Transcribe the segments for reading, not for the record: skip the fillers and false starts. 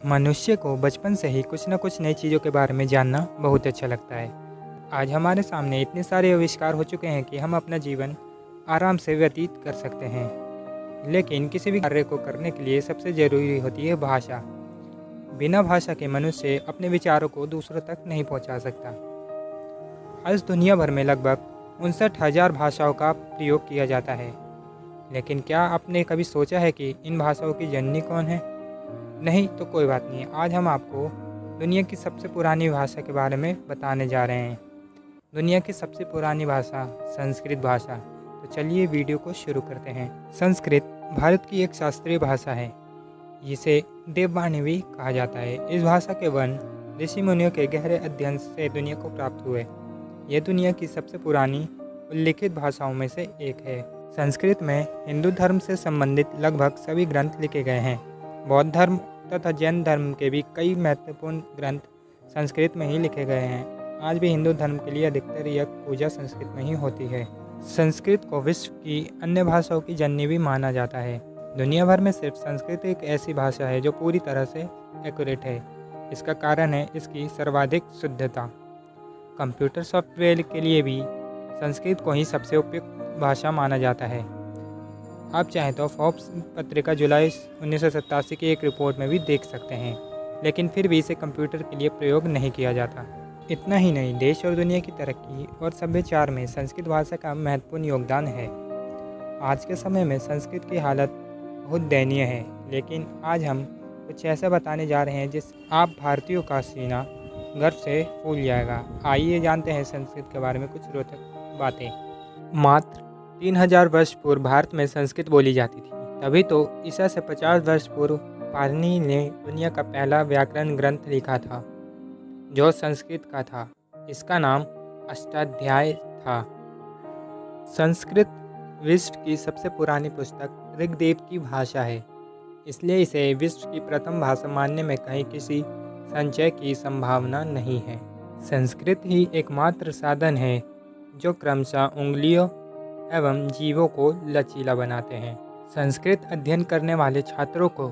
मनुष्य को बचपन से ही कुछ न कुछ नई चीज़ों के बारे में जानना बहुत अच्छा लगता है। आज हमारे सामने इतने सारे आविष्कार हो चुके हैं कि हम अपना जीवन आराम से व्यतीत कर सकते हैं। लेकिन किसी भी कार्य को करने के लिए सबसे ज़रूरी होती है भाषा। बिना भाषा के मनुष्य अपने विचारों को दूसरों तक नहीं पहुंचा सकता। आज दुनिया भर में लगभग 59,000 भाषाओं का प्रयोग किया जाता है। लेकिन क्या आपने कभी सोचा है कि इन भाषाओं की जननी कौन है? नहीं तो कोई बात नहीं, आज हम आपको दुनिया की सबसे पुरानी भाषा के बारे में बताने जा रहे हैं। दुनिया की सबसे पुरानी भाषा संस्कृत भाषा। तो चलिए वीडियो को शुरू करते हैं। संस्कृत भारत की एक शास्त्रीय भाषा है, जिसे देववाणी भी कहा जाता है। इस भाषा के वर्ण ऋषि मुनियों के गहरे अध्ययन से दुनिया को प्राप्त हुए। यह दुनिया की सबसे पुरानी उल्लिखित भाषाओं में से एक है। संस्कृत में हिंदू धर्म से संबंधित लगभग सभी ग्रंथ लिखे गए हैं। बौद्ध धर्म तथा जैन धर्म के भी कई महत्वपूर्ण ग्रंथ संस्कृत में ही लिखे गए हैं। आज भी हिंदू धर्म के लिए अधिकतर यज्ञ पूजा संस्कृत में ही होती है। संस्कृत को विश्व की अन्य भाषाओं की जननी भी माना जाता है। दुनिया भर में सिर्फ संस्कृत एक ऐसी भाषा है जो पूरी तरह से एक्यूरेट है। इसका कारण है इसकी सर्वाधिक शुद्धता। कंप्यूटर सॉफ्टवेयर के लिए भी संस्कृत को ही सबसे उपयुक्त भाषा माना जाता है। आप चाहें तो फोर्ब्स पत्रिका जुलाई 1987 की एक रिपोर्ट में भी देख सकते हैं, लेकिन फिर भी इसे कंप्यूटर के लिए प्रयोग नहीं किया जाता। इतना ही नहीं, देश और दुनिया की तरक्की और सभ्याचार में संस्कृत भाषा का महत्वपूर्ण योगदान है। आज के समय में संस्कृत की हालत बहुत दयनीय है, लेकिन आज हम कुछ ऐसा बताने जा रहे हैं जिससे आप भारतीयों का सीना गर्व से फूल जाएगा। आइए जानते हैं संस्कृत के बारे में कुछ रोचक बातें। मात्र 3000 वर्ष पूर्व भारत में संस्कृत बोली जाती थी। तभी तो ईसा से 50 वर्ष पूर्व पाणिनि ने दुनिया का पहला व्याकरण ग्रंथ लिखा था, जो संस्कृत का था। इसका नाम अष्टाध्यायी था। संस्कृत विश्व की सबसे पुरानी पुस्तक ऋग्वेद की भाषा है, इसलिए इसे विश्व की प्रथम भाषा मानने में कहीं किसी संशय की संभावना नहीं है। संस्कृत ही एकमात्र साधन है जो क्रमशः उंगलियों एवं जीवों को लचीला बनाते हैं। संस्कृत अध्ययन करने वाले छात्रों को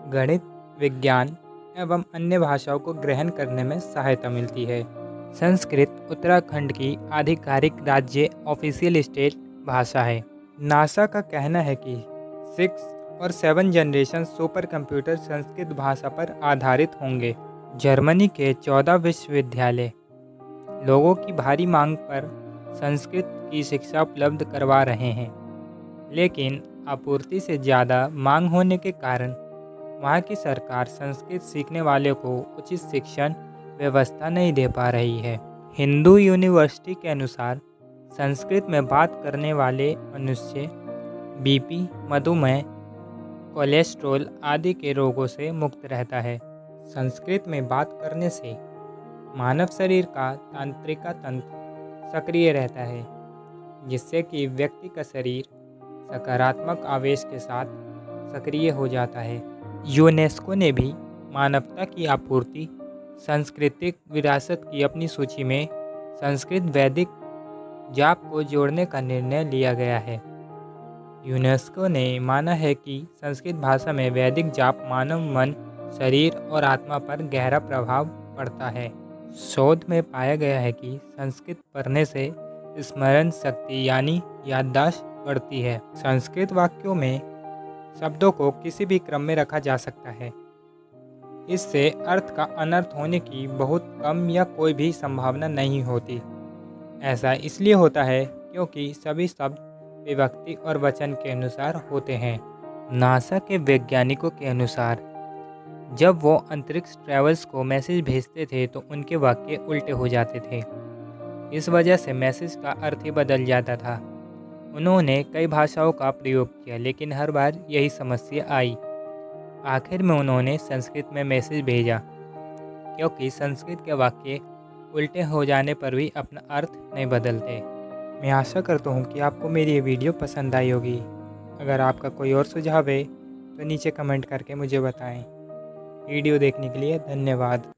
गणित, विज्ञान एवं अन्य भाषाओं को ग्रहण करने में सहायता मिलती है। संस्कृत उत्तराखंड की आधिकारिक राज्य ऑफिशियल स्टेट भाषा है। नासा का कहना है कि 6 और 7 जनरेशन सुपर कंप्यूटर संस्कृत भाषा पर आधारित होंगे। जर्मनी के 14 विश्वविद्यालय लोगों की भारी मांग पर संस्कृत की शिक्षा उपलब्ध करवा रहे हैं, लेकिन आपूर्ति से ज़्यादा मांग होने के कारण वहाँ की सरकार संस्कृत सीखने वालों को उचित शिक्षण व्यवस्था नहीं दे पा रही है। हिंदू यूनिवर्सिटी के अनुसार संस्कृत में बात करने वाले मनुष्य बीपी, मधुमेह, कोलेस्ट्रॉल आदि के रोगों से मुक्त रहता है। संस्कृत में बात करने से मानव शरीर का तंत्रिका तंत्र सक्रिय रहता है, जिससे कि व्यक्ति का शरीर सकारात्मक आवेश के साथ सक्रिय हो जाता है। यूनेस्को ने भी मानवता की आपूर्ति सांस्कृतिक विरासत की अपनी सूची में संस्कृत वैदिक जाप को जोड़ने का निर्णय लिया गया है। यूनेस्को ने माना है कि संस्कृत भाषा में वैदिक जाप मानव मन, शरीर और आत्मा पर गहरा प्रभाव पड़ता है। शोध में पाया गया है कि संस्कृत पढ़ने से स्मरण शक्ति यानी याददाश्त बढ़ती है। संस्कृत वाक्यों में शब्दों को किसी भी क्रम में रखा जा सकता है। इससे अर्थ का अनर्थ होने की बहुत कम या कोई भी संभावना नहीं होती। ऐसा इसलिए होता है क्योंकि सभी शब्द विभक्ति और वचन के अनुसार होते हैं। नासा के वैज्ञानिकों के अनुसार जब वो अंतरिक्ष ट्रैवल्स को मैसेज भेजते थे तो उनके वाक्य उल्टे हो जाते थे। इस वजह से मैसेज का अर्थ ही बदल जाता था। उन्होंने कई भाषाओं का प्रयोग किया, लेकिन हर बार यही समस्या आई। आखिर में उन्होंने संस्कृत में मैसेज भेजा, क्योंकि संस्कृत के वाक्य उल्टे हो जाने पर भी अपना अर्थ नहीं बदलते। मैं आशा करता हूँ कि आपको मेरी ये वीडियो पसंद आई होगी। अगर आपका कोई और सुझाव है तो नीचे कमेंट करके मुझे बताएं। वीडियो देखने के लिए धन्यवाद।